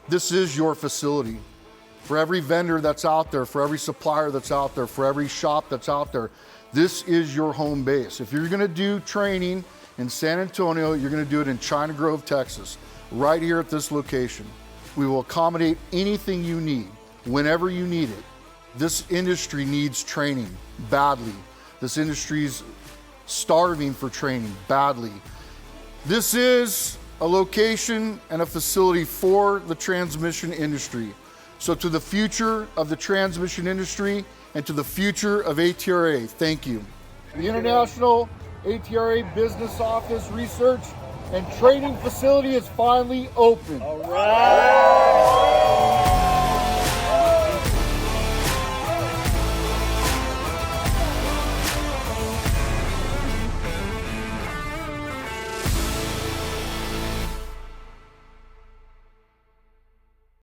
This is your facility. For every vendor that's out there, for every supplier that's out there, for every shop that's out there, this is your home base. If you're gonna do training in San Antonio, you're gonna do it in China Grove, Texas, right here at this location. We will accommodate anything you need, whenever you need it. This industry needs training badly. This industry's starving for training badly. This is a location and a facility for the transmission industry. So to the future of the transmission industry and to the future of ATRA, thank you. The International ATRA Business Office Research and Training Facility is finally open. All right.